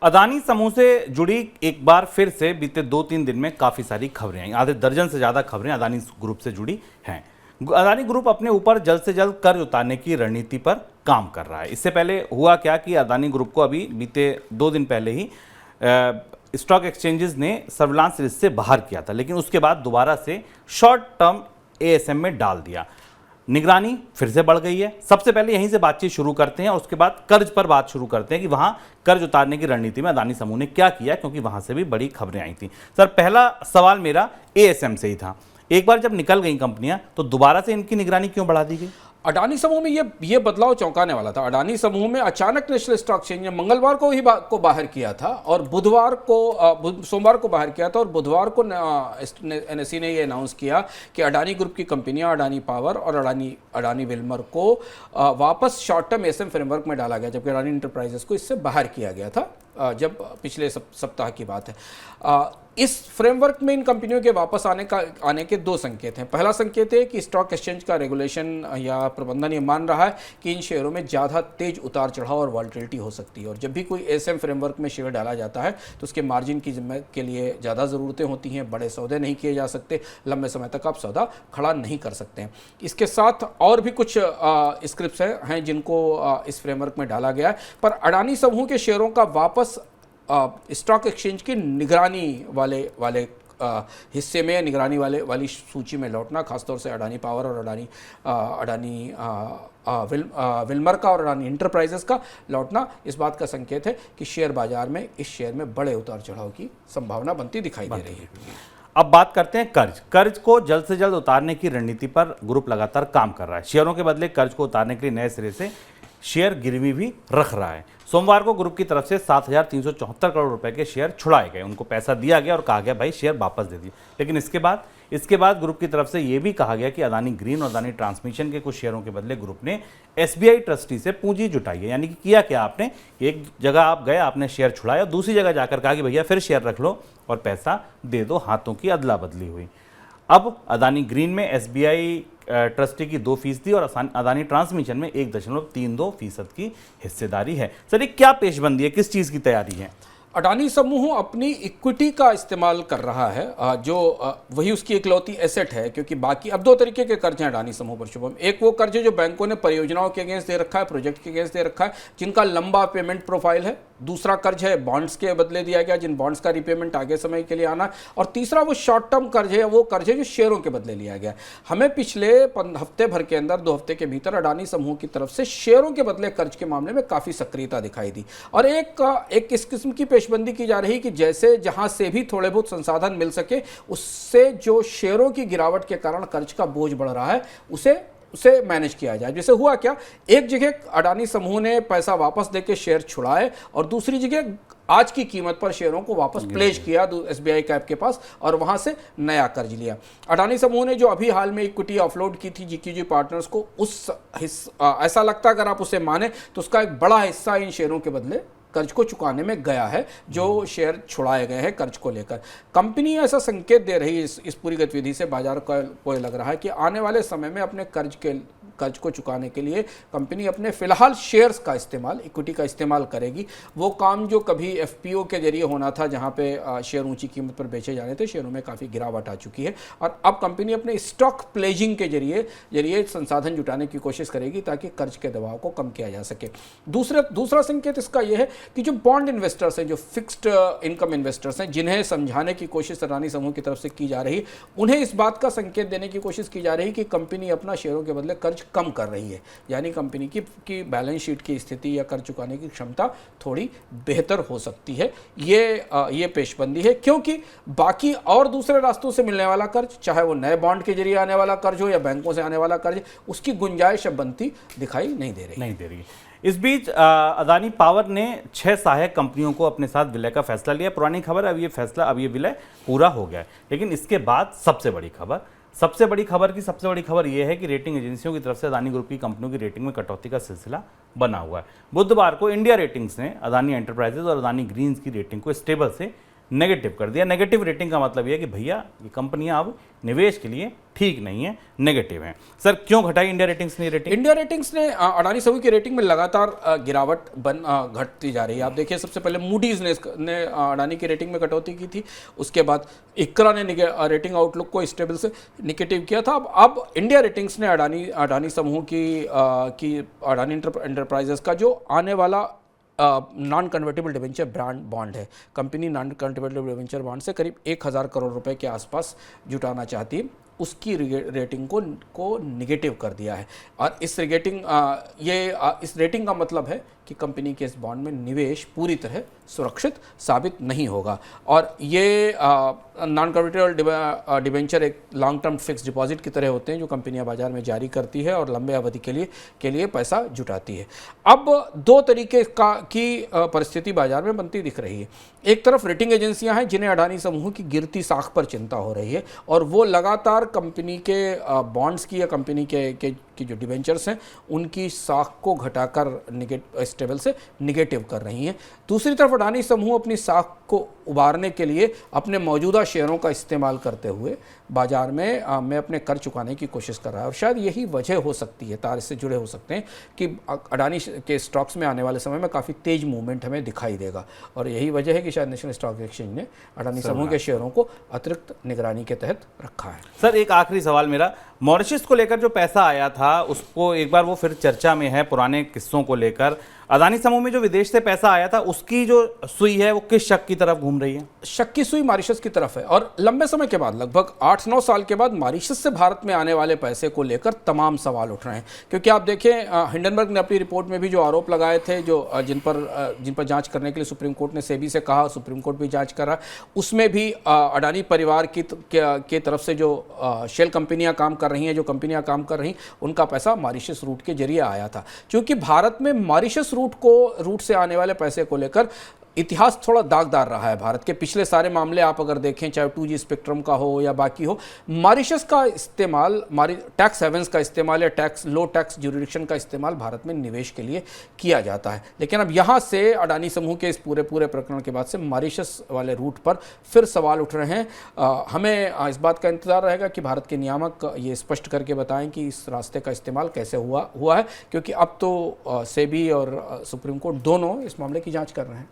अदानी समूह से जुड़ी एक बार फिर से बीते 2-3 दिन में काफी सारी खबरें आई। आधे दर्जन से ज्यादा खबरें अदानी ग्रुप से जुड़ी हैं। अदानी ग्रुप अपने ऊपर जल्द से जल्द कर्ज उतारने की रणनीति पर काम कर रहा है। इससे पहले हुआ क्या कि अदानी ग्रुप को अभी बीते 2 दिन पहले ही स्टॉक एक्सचेंजेस ने सर्विलांस लिस्ट से बाहर किया था, लेकिन उसके बाद दोबारा से शॉर्ट टर्म एएसएम में डाल दिया। निगरानी फिर से बढ़ गई है। सबसे पहले यहीं से बातचीत शुरू करते हैं और उसके बाद कर्ज पर बात शुरू करते हैं कि वहां कर्ज उतारने की रणनीति में अदानी समूह ने क्या किया, क्योंकि वहां से भी बड़ी खबरें आई थी। सर, पहला सवाल मेरा एएसएम से ही था। एक बार जब निकल गई कंपनियां तो दोबारा से इनकी निगरानी क्यों बढ़ा दी गई? अडानी समूह में ये बदलाव चौंकाने वाला था। अडानी समूह में अचानक नेशनल स्टॉक एक्सचेंज ने मंगलवार को ही को बाहर किया था और सोमवार को बाहर किया था और बुधवार को एनएसई ने ये अनाउंस किया कि अडानी ग्रुप की कंपनियां अडानी पावर और अडानी विल्मर को वापस शॉर्ट टर्म एएसएम फ्रेमवर्क में डाला गया, जबकि अडानी इंटरप्राइजेस को इससे बाहर किया गया था जब पिछले सप्ताह की बात है। इस फ्रेमवर्क में इन कंपनियों के वापस आने के 2 संकेत हैं। पहला संकेत है कि स्टॉक एक्सचेंज का रेगुलेशन या प्रबंधन ये मान रहा है कि इन शेयरों में ज़्यादा तेज उतार चढ़ाव और वॉल्टिलिटी हो सकती है, और जब भी कोई एएसएम फ्रेमवर्क में शेयर डाला जाता है तो उसके मार्जिन की जिम्मे के लिए ज़्यादा ज़रूरतें होती हैं, बड़े सौदे नहीं किए जा सकते, लंबे समय तक आप सौदा खड़ा नहीं कर सकते हैं। इसके साथ और भी कुछ स्क्रिप्ट्स हैं जिनको इस फ्रेमवर्क में डाला गया है, पर अडानी समूह के शेयरों का वापस स्टॉक एक्सचेंज की निगरानी वाले हिस्से में, निगरानी वाली सूची में लौटना, खासतौर से अडानी पावर और अडानी विल्मर का और अडानी इंटरप्राइजेस का लौटना इस बात का संकेत है कि शेयर बाजार में इस शेयर में बड़े उतार चढ़ाव की संभावना बनती दिखाई दे रही है। अब बात करते हैं कर्ज को जल्द से जल्द उतारने की रणनीति पर ग्रुप लगातार काम कर रहा है। शेयरों के बदले कर्ज को उतारने के लिए नए सिरे से शेयर गिरवी भी रख रहा है। सोमवार को ग्रुप की तरफ से 7,374 करोड़ रुपए के शेयर छुड़ाए गए, उनको पैसा दिया गया और कहा गया भाई शेयर वापस दे दिए। लेकिन इसके बाद ग्रुप की तरफ से यह भी कहा गया कि अदानी ग्रीन और अदानी ट्रांसमिशन के कुछ शेयरों के बदले ग्रुप ने एसबीआई ट्रस्टी से पूंजी जुटाई है। यानी कि किया क्या आपने, एक जगह आप गए, आपने शेयर छुड़ाया, दूसरी जगह जाकर कहा कि भैया फिर शेयर रख लो और पैसा दे दो, हाथों की अदला बदली हुई। अब अदानी ग्रीन में एसबीआई ट्रस्टी की 2% और अदानी ट्रांसमिशन में 1.32% की हिस्सेदारी है। सर, ये क्या पेशबंदी है, किस चीज़ की तैयारी है? अडानी समूह अपनी इक्विटी का इस्तेमाल कर रहा है, जो वही उसकी इकलौती एसेट है, क्योंकि बाकी अब 2 तरीके के कर्ज हैं अडानी समूह पर शुभम। एक वो कर्ज है जो बैंकों ने परियोजनाओं के अगेंस्ट दे रखा है, प्रोजेक्ट के अगेंस्ट दे रखा है, जिनका लंबा पेमेंट प्रोफाइल है। दूसरा कर्ज है बॉन्ड्स के बदले दिया गया, जिन बॉन्ड्स का रिपेमेंट आगे समय के लिए आना। और तीसरा वो शॉर्ट टर्म कर्ज है, वो कर्ज है जो शेयरों के बदले लिया गया। हमें पिछले हफ्ते भर के अंदर, 2 हफ्ते के भीतर अडानी समूह की तरफ से शेयरों के बदले कर्ज के मामले में काफ़ी सक्रियता दिखाई दी, और एक इस किस्म की पेशबंदी की जा रही कि जैसे जहां से भी थोड़े बहुत संसाधन मिल सके, उससे जो शेयरों की गिरावट के कारण कर्ज का बोझ बढ़ रहा है उसे मैनेज किया जाए। जैसे हुआ क्या, एक जगह अडानी समूह ने पैसा वापस देके शेयर छुड़ाए और दूसरी जगह आज की कीमत पर शेयरों को वापस प्लेज किया एसबीआई कैप के पास और वहां से नया कर्ज लिया। अडानी समूह ने जो अभी हाल में इक्विटी ऑफलोड की थी जीक्यूजी पार्टनर्स को, ऐसा लगता है अगर आप उसे माने तो उसका एक बड़ा हिस्सा इन शेयरों के बदले कर्ज को चुकाने में गया है, जो शेयर छुड़ाए गए हैं कर्ज को लेकर। कंपनी ऐसा संकेत दे रही है इस पूरी गतिविधि से, बाजार को लग रहा है कि आने वाले समय में अपने कर्ज को चुकाने के लिए कंपनी अपने फिलहाल शेयर्स का इस्तेमाल, इक्विटी का इस्तेमाल करेगी। वो काम जो कभी एफपीओ के जरिए होना था, जहां पे शेयर ऊंची कीमत पर बेचे जाने थे, शेयरों में काफ़ी गिरावट आ चुकी है, और अब कंपनी अपने स्टॉक प्लेजिंग के जरिए संसाधन जुटाने की कोशिश करेगी ताकि कर्ज के दबाव को कम किया जा सके। दूसरा संकेत इसका यह है कि जो बॉन्ड इन्वेस्टर्स हैं, जो फिक्स्ड इनकम इन्वेस्टर्स हैं, जिन्हें समझाने की कोशिश अडानी समूह की तरफ से की जा रही है, उन्हें इस बात का संकेत देने की कोशिश की जा रही है कि कंपनी अपना शेयरों के बदले कर्ज कम कर रही है, यानी कंपनी की बैलेंस शीट की स्थिति या कर्ज चुकाने की क्षमता थोड़ी बेहतर हो सकती है। ये पेशबंदी है, क्योंकि बाकी और दूसरे रास्तों से मिलने वाला कर्ज, चाहे वो नए बॉन्ड के जरिए आने वाला कर्ज हो या बैंकों से आने वाला कर्ज, उसकी गुंजाइश अब बनती दिखाई नहीं दे रही। इस बीच अदानी पावर ने 6 सहायक कंपनियों को अपने साथ विलय का फैसला लिया। पुरानी खबर है, अब ये विलय पूरा हो गया है। लेकिन इसके बाद सबसे बड़ी खबर यह है कि रेटिंग एजेंसियों की तरफ से अदानी ग्रुप की कंपनियों की रेटिंग में कटौती का सिलसिला बना हुआ है। बुधवार को इंडिया रेटिंग्स ने अदानी एंटरप्राइजेज और अदानी ग्रीन्स की रेटिंग को स्टेबल से नेगेटिव कर दिया। नेगेटिव रेटिंग का मतलब ये है कि भैया ये कंपनियां अब निवेश के लिए ठीक नहीं है, नेगेटिव है। सर क्यों घटाई इंडिया रेटिंग्स ने रेटिंग? इंडिया रेटिंग्स ने अडानी समूह की रेटिंग में लगातार गिरावट घटती जा रही है। आप देखिए, सबसे पहले मूडीज ने अडानी की रेटिंग में कटौती की थी, उसके बाद इक्रा ने रेटिंग आउटलुक को स्टेबल से निगेटिव किया था। अब इंडिया रेटिंग्स ने अडानी समूह की अडानी एंटरप्राइजेस का जो आने वाला non convertible debenture brand bond है, company non convertible debenture bond से करीब 1000 करोड़ रुपए के आसपास जुटाना चाहती है, उसकी रेटिंग को निगेटिव कर दिया है। और इस रेटिंग का मतलब है कि कंपनी के इस बॉन्ड में निवेश पूरी तरह सुरक्षित साबित नहीं होगा। और ये नॉन कन्वर्टेबल डिवेंचर एक लॉन्ग टर्म फिक्स डिपॉजिट की तरह होते हैं जो कंपनियां बाजार में जारी करती है और लंबे अवधि के लिए पैसा जुटाती है। अब दो तरीके की परिस्थिति बाजार में बनती दिख रही है। एक तरफ रेटिंग एजेंसियां हैं जिन्हें अडानी समूह की गिरती साख पर चिंता हो रही है और वो लगातार कंपनी के बॉन्ड्स की या कंपनी के जो डिवेंचर्स हैं उनकी साख को घटाकर स्टेबल से निगेटिव कर रही हैं। दूसरी तरफ अडानी समूह अपनी साख को उबारने के लिए अपने मौजूदा शेयरों का इस्तेमाल करते हुए बाजार में अपने कर चुकाने की कोशिश कर रहा है। और शायद यही वजह हो सकती है, तार इससे जुड़े हो सकते हैं कि अडानी के स्टॉक्स में आने वाले समय में काफ़ी तेज मूवमेंट हमें दिखाई देगा। और यही वजह है कि शायद नेशनल स्टॉक एक्सचेंज ने अडानी समूह के शेयरों को अतिरिक्त निगरानी के तहत रखा है। सर एक आखिरी सवाल मेरा, मॉरिशस को लेकर जो पैसा आया था उसको एक बार वो फिर चर्चा में है, पुराने किस्सों को लेकर अडानी समूह में जो विदेश से पैसा आया था उसकी जो सुई है वो किस शक की तरफ घूम रही है? शक की सुई मॉरिशस की तरफ है और लंबे समय के बाद, लगभग 8-9 साल के बाद मॉरिशस से भारत में आने वाले पैसे को लेकर तमाम सवाल उठ रहे हैं। क्योंकि आप देखें, हिंडनबर्ग ने अपनी रिपोर्ट में भी जो आरोप लगाए थे, जिन पर जांच करने के लिए सुप्रीम कोर्ट ने सेबी से कहा, सुप्रीम कोर्ट भी जांच कर रहा है, उसमें भी अडानी परिवार की तरफ से जो शेल कंपनियां काम कर रही हैं, जो कंपनियां काम कर रही उनका पैसा मॉरिशस रूट के जरिए आया था। क्योंकि भारत में मॉरिशस रूट से आने वाले पैसे को लेकर इतिहास थोड़ा दागदार रहा है। भारत के पिछले सारे मामले आप अगर देखें, चाहे 2G स्पेक्ट्रम का हो या बाकी हो, मॉरिशस का इस्तेमाल, टैक्स हेवंस का इस्तेमाल या लो टैक्स ज्यूरिडिक्शन का इस्तेमाल भारत में निवेश के लिए किया जाता है। लेकिन अब यहाँ से अडानी समूह के इस पूरे प्रकरण के बाद से मॉरिशस वाले रूट पर फिर सवाल उठ रहे हैं। हमें इस बात का इंतजार रहेगा कि भारत के नियामक ये स्पष्ट करके बताएं कि इस रास्ते का इस्तेमाल कैसे हुआ है, क्योंकि अब तो सेबी और सुप्रीम कोर्ट दोनों इस मामले की जाँच कर रहे हैं।